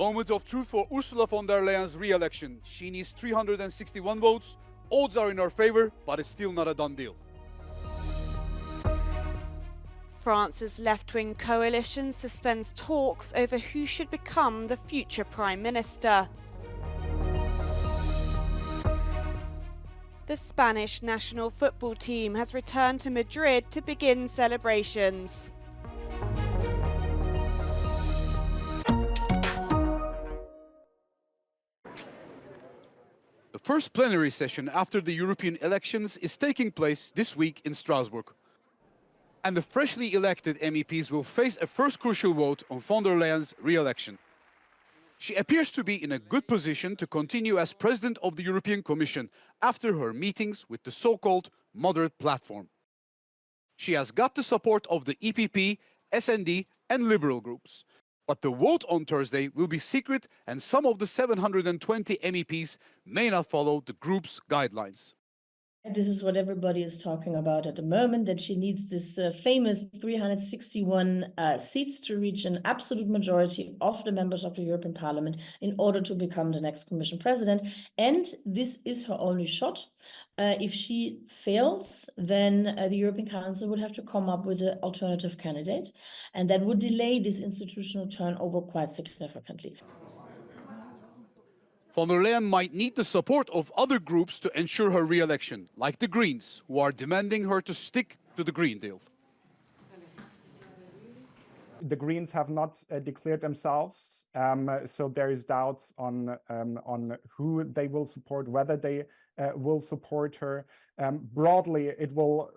moment of truth for Ursula von der Leyen's re-election. She needs 361 votes. Odds are in her favor, but it's still not a done deal. France's left-wing coalition suspends talks over who should become the future Prime Minister. The Spanish national football team has returned to Madrid to begin celebrations. The first plenary session after the European elections is taking place this week in Strasbourg. And the freshly elected MEPs will face a first crucial vote on von der Leyen's re-election. She appears to be in a good position to continue as President of the European Commission after her meetings with the so-called moderate platform. She has got the support of the EPP, SD and Liberal groups. But the vote on Thursday will be secret and some of the 720 MEPs may not follow the group's guidelines. This is what everybody is talking about at the moment, that she needs this famous 361 seats to reach an absolute majority of the members of the European Parliament in order to become the next Commission President. And this is her only shot. If she fails, then the European Council would have to come up with an alternative candidate, and that would delay this institutional turnover quite significantly. Von der Leyen might need the support of other groups to ensure her re-election, like the Greens, who are demanding her to stick to the Green Deal. The Greens have not declared themselves, so there is doubts on who they will support, whether they will support her. Broadly, it will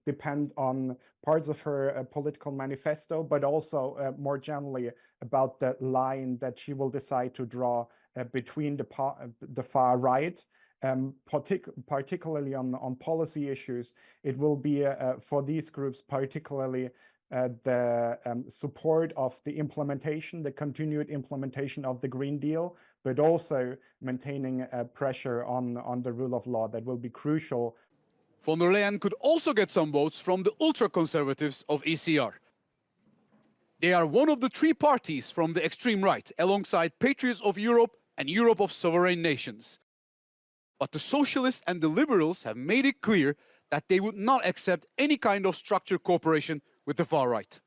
depend on parts of her political manifesto, but also more generally about the line that she will decide to draw between the far right, particularly on policy issues. It will be for these groups particularly the support of the implementation, the continued implementation of the Green Deal, but also maintaining pressure on the rule of law. That will be crucial. Von der Leyen could also get some votes from the ultra-conservatives of ECR. They are one of the three parties from the extreme right, alongside Patriots of Europe and Europe of Sovereign Nations. But the Socialists and the Liberals have made it clear that they would not accept any kind of structured cooperation with the far right.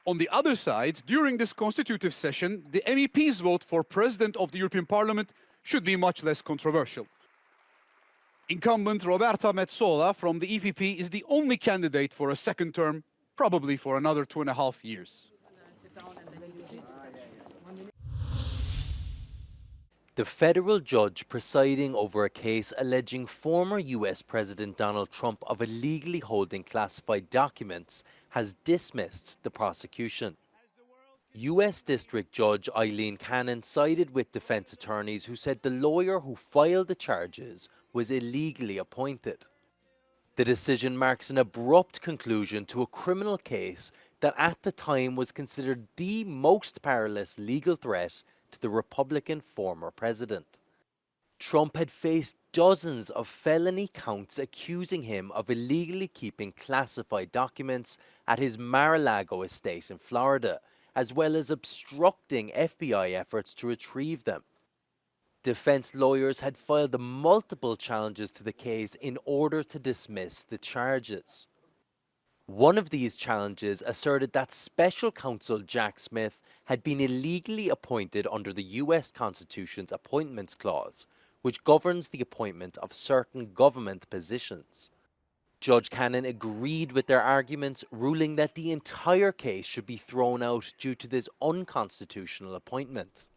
On the other side, during this constitutive session, the MEP's vote for President of the European Parliament should be much less controversial. Incumbent Roberta Metsola from the EPP is the only candidate for a second term, probably for another 2.5 years. The federal judge presiding over a case alleging former US President Donald Trump of illegally holding classified documents has dismissed the prosecution. US District Judge Eileen Cannon sided with defense attorneys who said the lawyer who filed the charges was illegally appointed. The decision marks an abrupt conclusion to a criminal case that at the time was considered the most perilous legal threat to the Republican former president. Trump had faced dozens of felony counts accusing him of illegally keeping classified documents at his Mar-a-Lago estate in Florida, as well as obstructing FBI efforts to retrieve them. Defense lawyers had filed multiple challenges to the case in order to dismiss the charges. One of these challenges asserted that special counsel Jack Smith had been illegally appointed under the US Constitution's Appointments Clause, which governs the appointment of certain government positions. Judge Cannon agreed with their arguments, ruling that the entire case should be thrown out due to this unconstitutional appointment.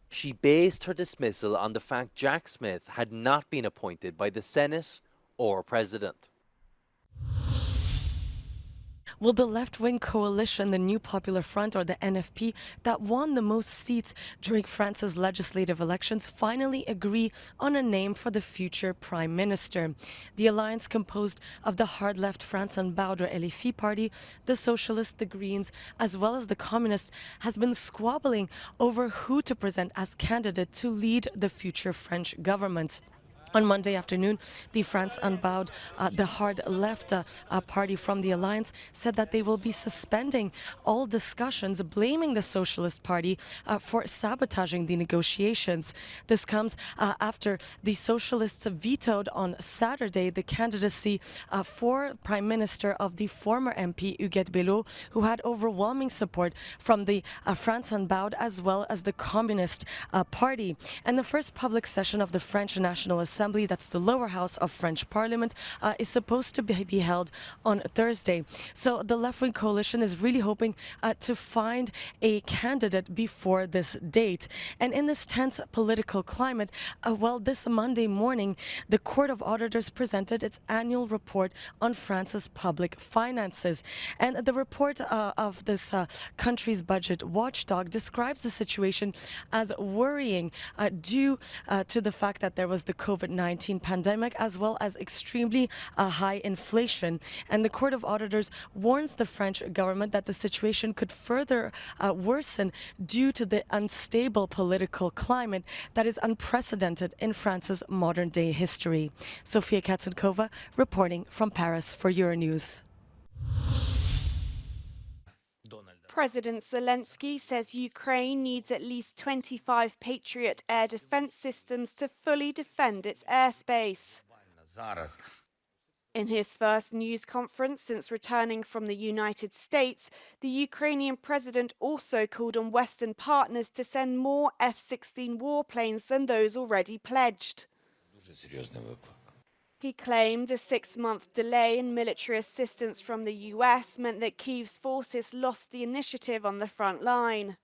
She based her dismissal on the fact Jack Smith had not been appointed by the Senate or President. Will the left-wing coalition, the New Popular Front, or the NFP, that won the most seats during France's legislative elections, finally agree on a name for the future prime minister? The alliance, composed of the hard-left France Unbowed LFI party, the Socialists, the Greens, as well as the Communists, has been squabbling over who to present as candidate to lead the future French government. On Monday afternoon, the France Unbowed, the hard left party from the alliance, said that they will be suspending all discussions, blaming the Socialist Party for sabotaging the negotiations. This comes after the Socialists vetoed on Saturday the candidacy for Prime Minister of the former MP Huguette Bello, who had overwhelming support from the France Unbowed as well as the Communist Party. And the first public session of the French National Assembly, that's the lower house of French Parliament, is supposed to be held on Thursday. So the left-wing coalition is really hoping to find a candidate before this date. And in this tense political climate, this Monday morning, the Court of Auditors presented its annual report on France's public finances. And the report of this country's budget watchdog describes the situation as worrying due to the fact that there was the COVID-19 pandemic as well as extremely high inflation. And the Court of Auditors warns the French government that the situation could further worsen due to the unstable political climate that is unprecedented in France's modern-day history. Sofia Katzenkova reporting from Paris for Euronews. President Zelensky says Ukraine needs at least 25 Patriot air defense systems to fully defend its airspace. In his first news conference since returning from the United States, the Ukrainian president also called on Western partners to send more F-16 warplanes than those already pledged. He claimed a 6-month delay in military assistance from the US meant that Kyiv's forces lost the initiative on the front line.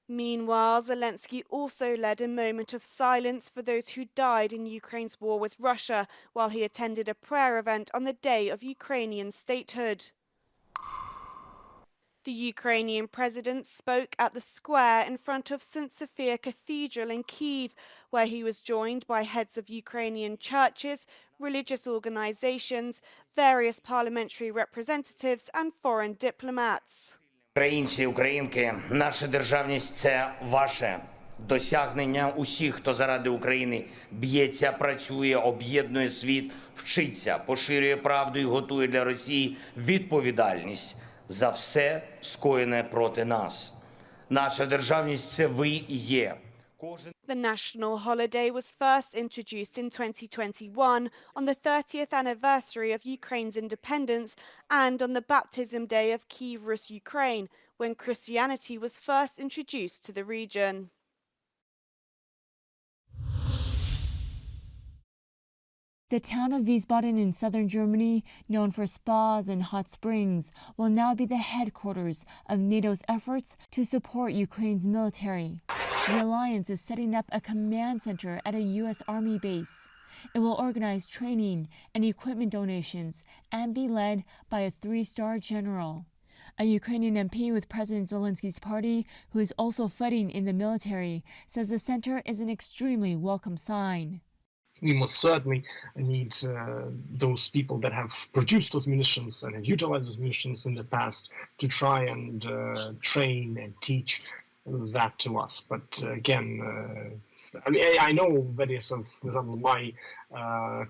Meanwhile, Zelensky also led a moment of silence for those who died in Ukraine's war with Russia while he attended a prayer event on the day of Ukrainian statehood. The Ukrainian president spoke at the square in front of St. Sophia Cathedral in Kyiv, where he was joined by heads of Ukrainian churches, religious organizations, various parliamentary representatives and foreign diplomats. Українці і українки, наша державність – це ваше досягнення усіх, хто заради України б'ється, працює, об'єднує світ, вчиться, поширює правду і готує для Росії відповідальність за все скоєне проти нас. Наша державність – це ви і є. The national holiday was first introduced in 2021 on the 30th anniversary of Ukraine's independence and on the baptism day of Kyiv Rus Ukraine, when Christianity was first introduced to the region. The town of Wiesbaden in southern Germany, known for spas and hot springs, will now be the headquarters of NATO's efforts to support Ukraine's military. The alliance is setting up a command center at a U.S. Army base. It will organize training and equipment donations and be led by a 3-star general. A Ukrainian MP with President Zelensky's party, who is also fighting in the military, says the center is an extremely welcome sign. We most certainly need those people that have produced those munitions and have utilized those munitions in the past to try and train and teach that to us. But again, I know that is, for example, my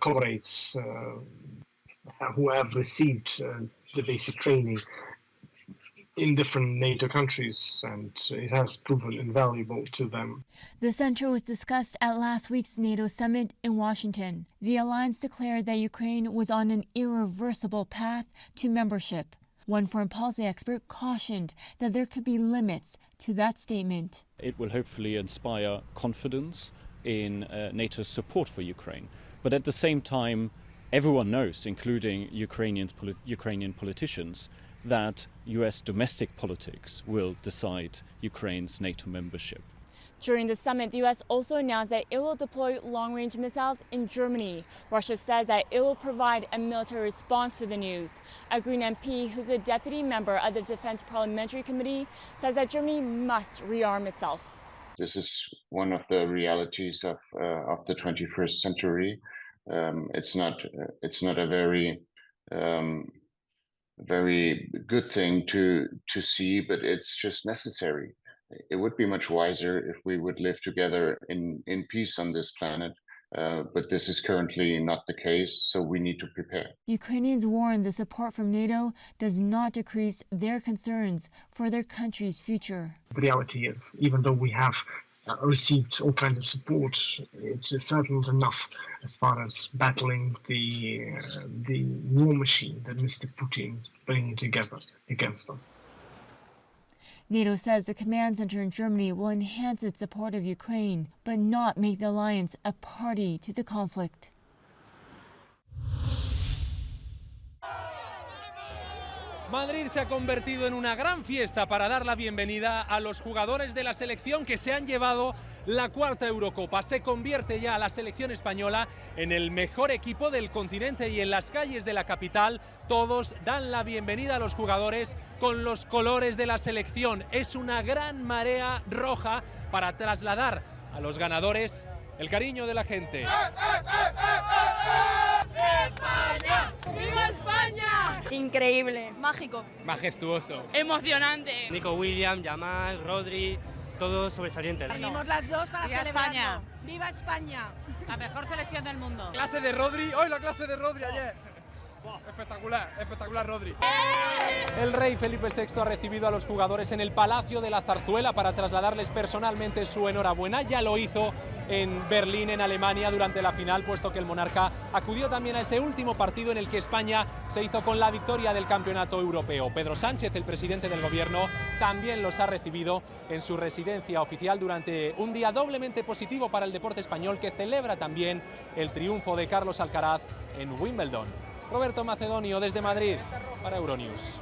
comrades who have received the basic training in different NATO countries, and it has proven invaluable to them. The center was discussed at last week's NATO summit in Washington. The alliance declared that Ukraine was on an irreversible path to membership. One foreign policy expert cautioned that there could be limits to that statement. It will hopefully inspire confidence in NATO's support for Ukraine. But at the same time, everyone knows, including Ukrainian politicians, that US domestic politics will decide Ukraine's NATO membership. During the summit, the U.S. also announced that it will deploy long-range missiles in Germany. Russia says that it will provide a military response to the news. A Green MP, who's a deputy member of the Defense Parliamentary Committee, says that Germany must rearm itself. This is one of the realities of the 21st century. It's not a very good thing to see, but it's just necessary. it would be much wiser if we would live together in peace on this planet. But this is currently not the case, so we need to prepare. Ukrainians warn the support from NATO does not decrease their concerns for their country's future. The reality is, even though we have received all kinds of support, it is certainly not enough as far as battling the war machine that Mr. Putin is bringing together against us. NATO says the command center in Germany will enhance its support of Ukraine, but not make the alliance a party to the conflict. Madrid se ha convertido en una gran fiesta para dar la bienvenida a los jugadores de la selección que se han llevado la cuarta Eurocopa. Se convierte ya la selección española en el mejor equipo del continente y en las calles de la capital todos dan la bienvenida a los jugadores con los colores de la selección. Es una gran marea roja para trasladar a los ganadores el cariño de la gente. ¡España! ¡Viva España! Increíble. Mágico. Majestuoso. Emocionante. Nico Williams, Yamal, Rodri, todos sobresalientes. Venimos las dos para ¡Viva celebrarlo. España! ¡Viva España! La mejor selección del mundo. Clase de Rodri, hoy la clase de Rodri ayer. Espectacular, espectacular Rodri. El rey Felipe VI ha recibido a los jugadores en el Palacio de la Zarzuela para trasladarles personalmente su enhorabuena. Ya lo hizo en Berlín, en Alemania, durante la final, puesto que el monarca acudió también a ese último partido en el que España se hizo con la victoria del campeonato europeo. Pedro Sánchez, el presidente del gobierno, también los ha recibido en su residencia oficial durante un día doblemente positivo para el deporte español, que celebra también el triunfo de Carlos Alcaraz en Wimbledon. Roberto Macedonio desde Madrid para Euronews.